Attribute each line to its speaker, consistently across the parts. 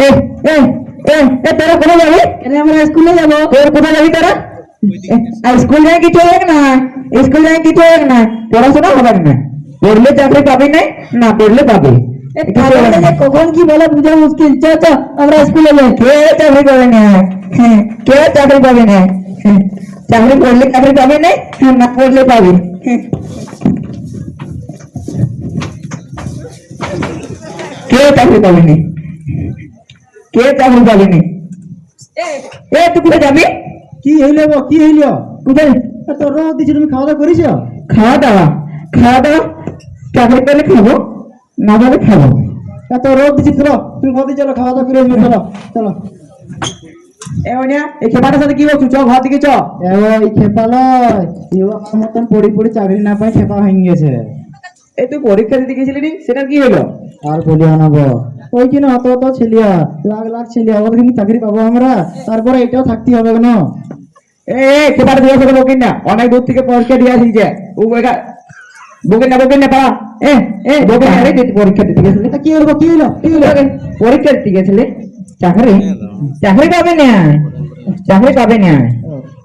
Speaker 1: এ এ এ এ তোরা কোথায় যাবি? আমরা স্কুলে যাবো। তোর কোথায় যাবি তোরা? স্কুল যায় কিছু হবে না, স্কুল যায় কিছু হবে না, পড়াশোনা হবে না, পড়লে চাকরি পাবি না, না পড়লে পাবি। কখন কি বলে বুঝা মুশকিল। চল আমরা স্কুলে যাই। কে চাকরি পাবে না? কে চাকরি পাবে না? চাকরি পড়লে চাকরি পাবি না, না পড়লে পাবি। কে চাকরি পাবি না? কে চাকরি পাবি না? এ তুই কোথায় যাবি?
Speaker 2: কি হইল গো, কি হইল?
Speaker 1: কোথায়?
Speaker 2: তোর রোদ দিচ্ছি, তুমি খাওয়া দাওয়া করেছো?
Speaker 1: খাওয়া দাওয়া? খাওয়া দাওয়া চাকরি পেলে খাবো, না পেলে খাবো।
Speaker 2: এত রোদ দিচ্ছি, চলো তুমি ঘর দিয়ে চলো, খাওয়া দাওয়া করে এসো, চলো চলো।
Speaker 1: এই খেপাটার সাথে কি বলছো? চ ঘর দিকে চ।
Speaker 2: এই খেপা লয়, এও আমার মতন পড়ি পড়ি চাকরি না পাই খেপা হয়ে গেছে।
Speaker 1: এই তুই পরীক্ষা দিতে গেছিলি নি, সেটা কি হলো?
Speaker 2: আর বলি আনাবো ওই কিনা অত অত ছেলিয়া, লাখ লাখ ছেলিয়া, ওদের কিন্তু চাকরি পাবো আমরা, তারপরে এটাও থাকতে হবে কেন?
Speaker 1: খেপাটা দিয়ে আসলে বকিন না, অনেক দূর থেকে পরীক্ষা দিয়ে আসি যে বকিন না পাড়া। বকিন না রে, পরীক্ষা দিতে গেছিলি।
Speaker 2: কি হলো, কি হলো, কি হলো?
Speaker 1: পরীক্ষা দিতে গেছিলি, চাকরি চাকরি পাবে না, চাকরি পাবে না,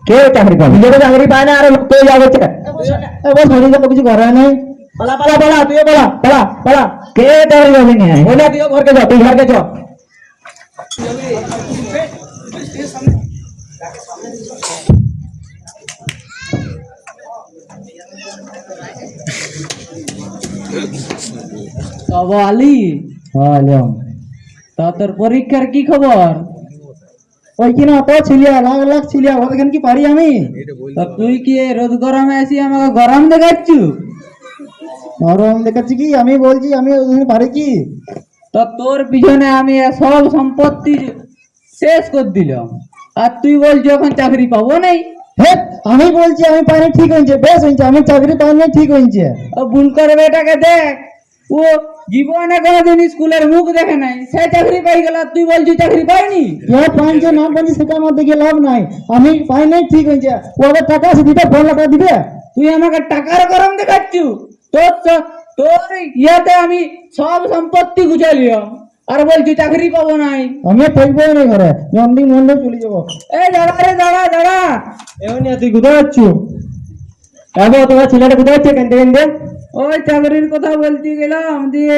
Speaker 1: কেউ চাকরি পাবে? নিজেরও চাকরি পায় না, আর লোক তো যাবে।
Speaker 2: এবার শরীর তো কিছু করার নেই।
Speaker 1: পালা পালা পালা, তুইও পালা পালা পালা, কে চাকরি পাবে না? বলে তুইও ঘরকে যাও, তুই ঘরকে যাও।
Speaker 3: আলী,
Speaker 2: হ্যাঁ
Speaker 3: তা তোর পরীক্ষার কি খবর?
Speaker 2: ওই কিনা অত ছেলিয়া, লাখ লাখ ছেলিয়া, ওদের কি পারি আমি?
Speaker 3: তা তুই কি এই রোদ গরমে আসি আমাকে গরম দেখাচ্ছু?
Speaker 2: গরম দেখাচ্ছি কি? আমি বলছি আমি ওদের পারি কি?
Speaker 3: তা তোর পিছনে আমি সব সম্পত্তি শেষ করে দিলাম, আর তুই বলছি এখন চাকরি পাবো নাই।
Speaker 2: হে, আমি বলছি আমি পাইনি, ঠিক হয়েছে, বেশ হয়েছে, আমি চাকরি পাইনি, ঠিক হয়েছে।
Speaker 3: ভুল করে বেটাকে দেখ, ও জীবনে কোনোদিন স্কুলের মুখ দেখে নাই, সে চাকরি পাই গেল, তুই বলছি চাকরি পাইনি।
Speaker 2: কে পাইছে না পাইছে সেটা আমার দেখে লাভ নাই, আমি পাই নাই, ঠিক হয়েছে। ওদের টাকা আছে দিবে, 4 লাখ টাকা দিবে।
Speaker 3: তুই আমাকে টাকার গরম দেখাচ্ছু? তোর তোর ইয়াতে আমি সব সম্পত্তি গুছালিয়াম, আর বলছি চাকরি পাবো নাই।
Speaker 2: আমি থাকবো না ঘরে, জন্দিন মন্ডে চলে যাবো।
Speaker 3: এই দাঁড়া রে, দাঁড়া দাঁড়া।
Speaker 2: এমনি তুই কোথায় যাচ্ছ? এবার তোমার ছেলেটা কোথায় যাচ্ছে কেন কেন?
Speaker 3: ওই চাকরির কথা বলতে গেলাম, দিয়ে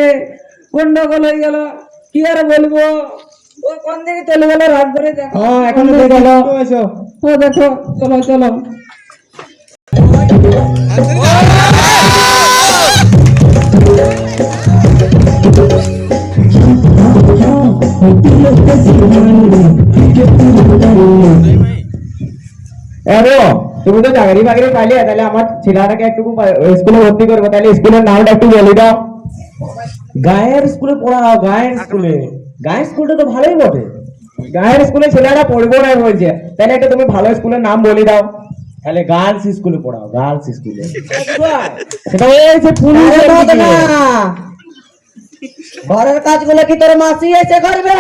Speaker 3: গন্ডগোল হয়ে গেল, কি আর বলবো। ও কোন দিকে চলে গেল, রাত ধরে দেখো।
Speaker 2: হ্যাঁ এখন তো গেল।
Speaker 3: ও দেখো, চলো চলো।
Speaker 1: তুমি তো চাকরি বাকরি পাইলে, তাহলে আমার ছেলেটাকে একটু স্কুলে ভর্তি করবো, তাহলে স্কুলের নামটা একটু বলে দাও। গায়ের স্কুলে পড়াও, গায়ের স্কুলে। গায়ের স্কুলটা তো ভালোই বটে। গায়ের স্কুলে ছেলেরা পড়বো না বলছে, তাহলে একটা তুমি ভালো স্কুলের নাম বলে দাও। তাহলে গার্লস স্কুলে পড়াও, গার্লস স্কুলে। সেটা হয়েছে পুলিশের দিকে।
Speaker 3: ঘরের কাজগুলো কি তোর মাসি এসে করবে?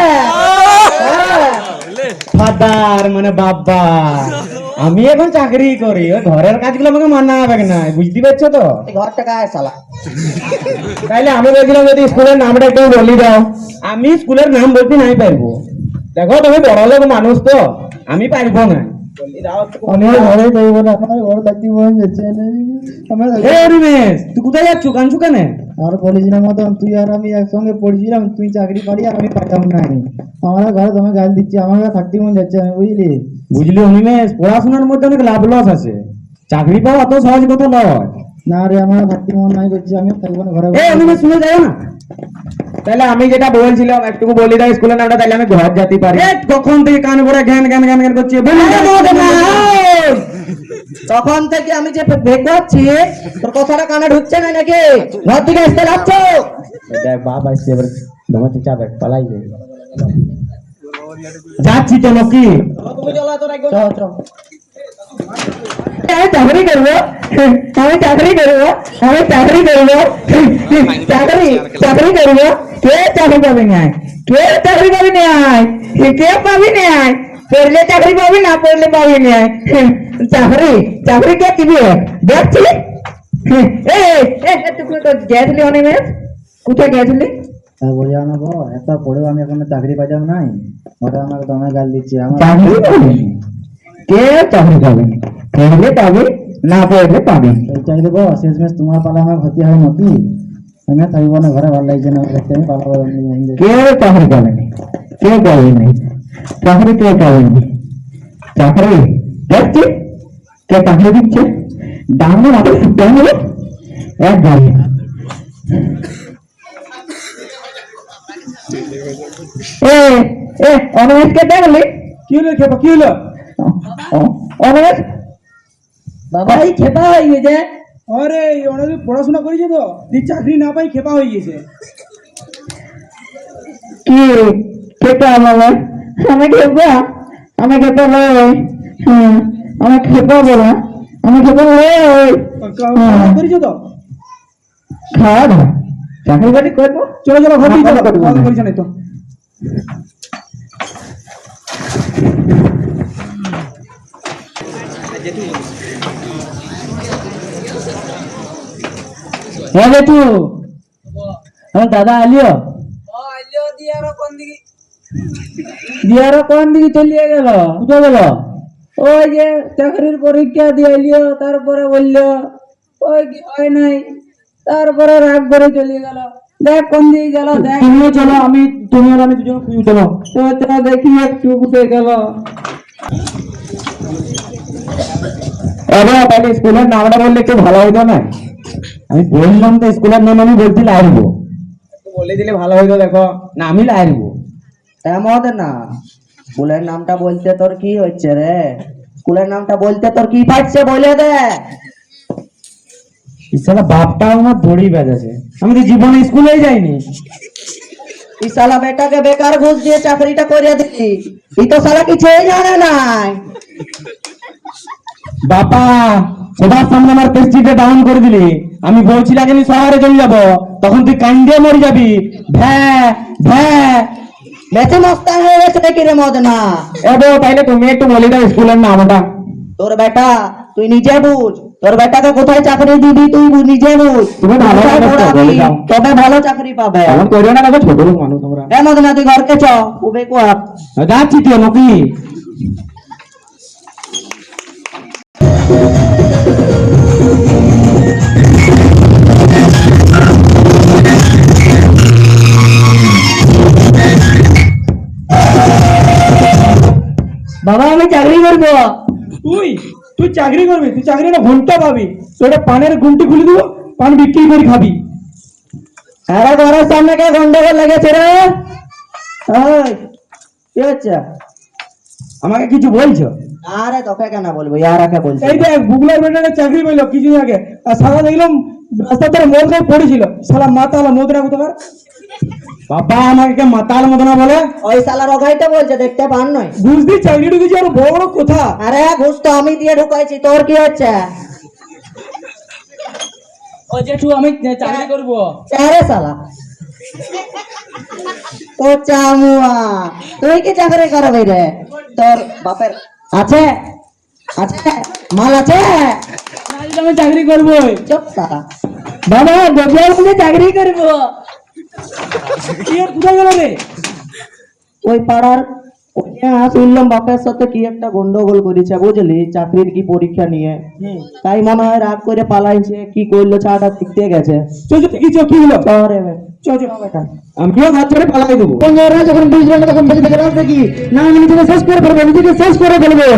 Speaker 1: ফাদার মানে বাবা, আমি এখন চাকরি করি, ওই ঘরের কাজগুলো আমাকে মানা হবে না, বুঝতে পারছো তো?
Speaker 3: ঘরটা কাজ শালা।
Speaker 1: তাইলে আমি বলছিলাম যদি স্কুলের নামটা একটু বলি দাও। আমি স্কুলের নাম বলতে নাই পারবো, দেখো তুমি বড় লোক মানুষ তো, আমি পারবো না।
Speaker 2: আমার ঘরে যাইব না, আমার ঘরে থাকতে মন যাচ্ছে না।
Speaker 1: তুই কোথায় যাচ্ছ, কাঁদছো কেন?
Speaker 2: আর বলিস না মতন, তুই আর আমি একসঙ্গে পড়ছিলাম, তুই চাকরি পারি আর আমি পাইতাম না। আমার ঘরে তোমার গাল দিচ্ছি, আমার থাকতে মন যাচ্ছে না, বুঝলি?
Speaker 1: বুঝলি অনিমেষ, পড়াশোনার মধ্যে অনেক লাভ লস আছে, চাকরি পাওয়া অত সহজ কথা নয়।
Speaker 2: না রে, আমার থাকতে মন নাই করছি, আমি থাকবো না ঘরে।
Speaker 1: অনিমেষ শুনে যাও না, তাহলে আমি যেটা বলছিলাম একটু বলি দাও স্কুলের নামটা, তাহলে আমি ঘর যেতে পারি। কখন থেকে কান ভরে ঘ্যান ঘ্যান ঘ্যান ঘ্যান করছি।
Speaker 3: তখন থেকে আমি যে ভেকোচ্ছি, তোর কথাটা কানে ঢুকছে না নাকি? ঘর থেকে আসতে লাগছো?
Speaker 1: দেখ বাপ আসছে, এবার ধমাতে চাবে, পালাই যাবে। যাচ্ছি তো নাকি?
Speaker 3: তুমি চলো, তোর একবার চল।
Speaker 1: আমি চাকরি করবো, আমি চাকরি করবো, আমি চাকরি করবো, চাকরি চাকরি করবো। কে চাকরি পাবি না? কে চাকরি পাবি না? কে পাবি না? পড়লে চাকরি পাবি না, পড়লে পাবি না। চাকরি চাকরি কে দিবি? দেখছিলি? তুই তো গেছিলি অনেক, কোথায় গেছিলি?
Speaker 2: তাই বলি না গো, এত পড়েও আমি এখন চাকরি পাইলাম নাই, ওরা আমাকে দমে গাল দিচ্ছে আমার।
Speaker 1: চাকরি পাবেনি, কে চাকরি পাবেনি? পড়লে পাবে, না পড়লে পাবে।
Speaker 2: এই চাকরি গো শেষমেশ তোমার পালা আমার ক্ষতি হয় নাকি? আমি থাকবো না ঘরে, ভালো লাগছে না দেখতে, আমি পালাবো।
Speaker 1: কেউ চাকরি পাবেনি, কেউ পাবেনি চাকরি, কেউ পাবেনি চাকরি। দেখছি কে চাকরি দিচ্ছে, ডাঙ্গো মাথায় ছুটতে হবে একবারে। এ এ অনমেশকে দেখলি?
Speaker 3: কি হলো খেপা, কি হলো?
Speaker 1: অনমেশ
Speaker 3: বাবা এই খেপা হয়ে গেছে। আরে অনেক পড়াশোনা করেছে তো, চাকরি না পাই খেপা হয়ে গেছে।
Speaker 1: কি খেপা বলে? আমি খেপা, আমি খেপা লই। হ্যাঁ আমি খেপা বলা, আমি খেপা লই।
Speaker 3: করেছে তো
Speaker 1: খাওয়া দাওয়া চাকরি বাকরি করবো।
Speaker 3: চলো চলো ঘর দিয়ে চলো,
Speaker 1: খাওয়া দাওয়া করবো।
Speaker 3: করেছে না তো।
Speaker 1: হ্যাঁ বেটু, আমার দাদা আলিও দিয়ারো কোন দিকে চলিয়ে গেল? কোথায় গেল? ওই যে চাকরির পরীক্ষা দিয়ে এলিও, তারপরে বললো ওই কি হয় নাই, তারপরে রাগ করে চলিয়ে গেল। দেখ কোন দিকে গেল, দেখ। তুমিও চলো, আমি তুমি আর আমি দুজন খুঁজে চলো। তো চলো দেখি একটু কোথায় গেল। আরে তাহলে স্কুলের নামটা বললে একটু ভালো হইতো না? আমি বললাম তো স্কুলের নাম, আমি বলছি লাইরবো, বলে দিলে ভালো হইতো। দেখো না আমি লাইরবো।
Speaker 2: এমন না, স্কুলের নামটা বলতে তোর কি হচ্ছে রে? স্কুলের নামটা বলতে তোর কি পাচ্ছে বলে দে।
Speaker 1: ইসালা বাপটা আমার দড়ি বেঁধেছে, আমি তো জীবনে স্কুলেই যাইনি।
Speaker 2: এই শালা বেটাকে বেকার ঘুষ দিয়ে চাকরিটা করিয়ে দিলি, এই তো শালা কিছুই জানে নাই।
Speaker 1: বাপা সবার সামনে আমার প্রেস্টিজটা ডাউন করে দিলি। আমি বলছিলাম আমি শহরে চলে যাবো, তখন তুই কান্দে মরে যাবি। ভ্যা ভ্যা।
Speaker 2: বেঁচে মস্তান হয়ে গেছে দেখি রে মদনা।
Speaker 1: এবো তাইলে তুমি একটু বলে দাও স্কুলের নামটা।
Speaker 2: তোর বেটা তুই নিজে বুঝ, তোর বেটাকে কোথায় চাকরি দিবি তুই নিজে বুঝ।
Speaker 1: তুমি ভালো
Speaker 2: কোথায়
Speaker 1: করে
Speaker 2: পড়াবি,
Speaker 1: বলে দাও।
Speaker 2: তবে ভালো চাকরি পাবে।
Speaker 1: এমন করিও না, দেখো ছোট লোক মানুষ তোমরা।
Speaker 2: রে মদনা তুই ঘরকে চ, উবে কোয়া।
Speaker 1: যাচ্ছি তুই নাকি? বাবা আমি চাকরি করবো।
Speaker 3: তুই তুই চাকরি করবি? তুই চাকরি না ঘন্টা পাবি, তোর পানের গুমটি খুলে দিব, পান বিক্রি করে খাবি।
Speaker 1: আরে ঘরের সামনে কে গন্ডগোল লেগেছে রে?
Speaker 2: ওই, কি হচ্ছে?
Speaker 1: আমাকে কিছু বলছো?
Speaker 2: আরে তোকে কেন বলবো, ইয়ারাকে বলছি।
Speaker 3: এই দেখ বুগলার বেটাকে চাকরি পেলো কিছুদিন আগে, আর সারা দেখলাম রাস্তা ধরে মদ খাই পড়েছিল। সালা মাতাল মদ না কোথাকার।
Speaker 1: বাবা আমাকে মাতাল মতো না বলে।
Speaker 2: ওই শালা রগাইতে বলছে, দেখতে পান নয়?
Speaker 3: ঘুষ দিয়ে চাকরি ঢুকেছি, আর বড় বড় কথা।
Speaker 2: আরে ঘুষ তো আমি দিয়ে ঢুকাইছি, তোর কি হচ্ছে?
Speaker 3: ও জেঠু আমি চাকরি করবো।
Speaker 2: আরে শালা ও চামুয়া, তুই কি চাকরি করবি রে? তোর বাপের আছে আছে মাল আছে?
Speaker 3: আমি চাকরি করবো।
Speaker 2: চুপ শালা।
Speaker 1: বাবা বলে চাকরি করবো।
Speaker 3: কি আর কোথায় গেল রে?
Speaker 2: ওই পাড়ার শুনলাম বাপের সাথে কি একটা গন্ডগোল করেছে বুঝলি, চাকরির কি পরীক্ষা নিয়ে। তাই মনে হয় রাগ করে পালাইছে, কি করলো ছাড়া শিখতে গেছে।
Speaker 3: কি হলো?
Speaker 2: শহরে
Speaker 3: বেটা
Speaker 1: আমিও ঘর ছেড়ে পালাই দেবো।
Speaker 2: যখন বুঝবে না তখন বেঁচে থেকে রাস্তা কি না, আমি নিজেকে শেষ করে ফেলবো, নিজেকে শেষ করে ফেলবো।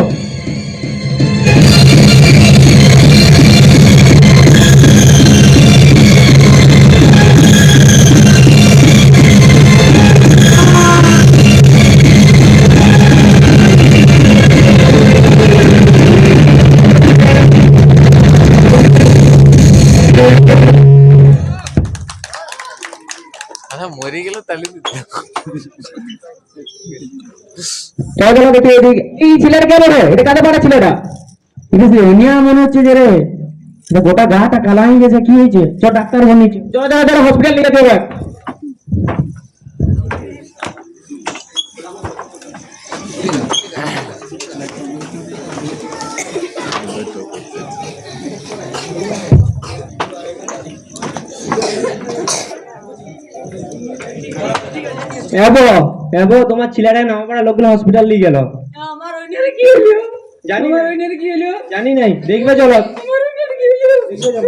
Speaker 4: মরে গেল তাহলে
Speaker 1: এই ছেলের কেন রে? এটা কাদের পাড়া ছেলেটা? ঠিক আছে নিয়া মনে হচ্ছে যে রে এটা গোটা গাটা কালা হয়ে গেছে। কি হয়েছে? চ ডাক্তার বানিয়েছে, চ হসপিটাল নিয়ে যেতে।
Speaker 2: এবো এবো তোমার ছেলেটা নামপাড়া লোকাল হসপিটাল নিয়ে গেল।
Speaker 3: আমার ওইনারে কি হলো?
Speaker 2: জানি
Speaker 3: আমার
Speaker 2: না।
Speaker 3: ওইনারে কি হলো?
Speaker 2: জানি নাই, দেখবে চলো।
Speaker 3: আমার ওইনারে কি হলো?
Speaker 2: দেখবে চলো।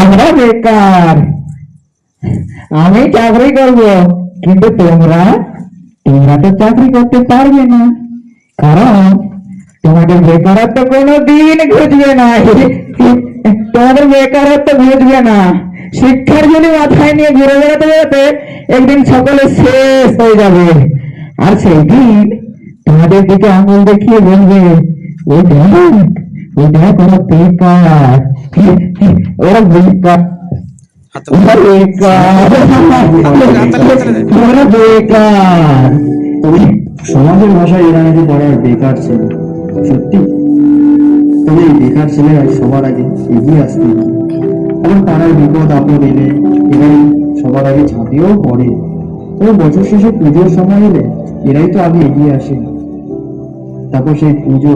Speaker 1: আমরা বেকার, আমি চাকরি করব, কিন্তু তোমরা তোমরা তো চাকরি করতে পারবে না, কারণ তোমাদের বেকারত্ব কোনো দিন ঘুচবে না। তোমাদের বেকারত্ব ঘুচবে না। শিক্ষার যদি মাথায় নিয়ে ঘুরে বেড়াতে বেড়াতে একদিন সকলে শেষ হয়ে যাবে, আর সেই দিন তোমাদের দিকে আঙুল দেখিয়ে বলবে, ওই দেখ, ওই দেখ, ওরা বেকার, ওরা বেকার, ওরা বেকার, ওরা বেকার।
Speaker 4: সমাজের ভাষায় এরা নাকি পড়ার বেকার ছেলে। সত্যি? তবে এই বেকার ছেলেরা সবার আগে এগিয়ে আসতে হবে। এবং তারা বিপদ আপদ এলে এরাই সবার আগে ঝাঁপিয়েও পড়ে। তবে বছর শেষে পুজোর সময় এলে এরাই তো আগে এগিয়ে আসে। তারপর সেই পুজো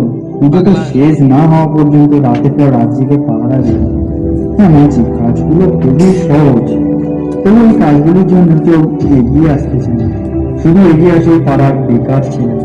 Speaker 4: তো শেষ না হওয়া পর্যন্ত রাতের পর রাত জেগে পাহারা দেয়। হ্যাঁ মানছি, কাজগুলো খুবই সহজ, তবু এই কাজগুলোর জন্য কেউ এগিয়ে আসতেছে না। শুধু এগিয়ে আসে পাড়ার বেকার ছেলে।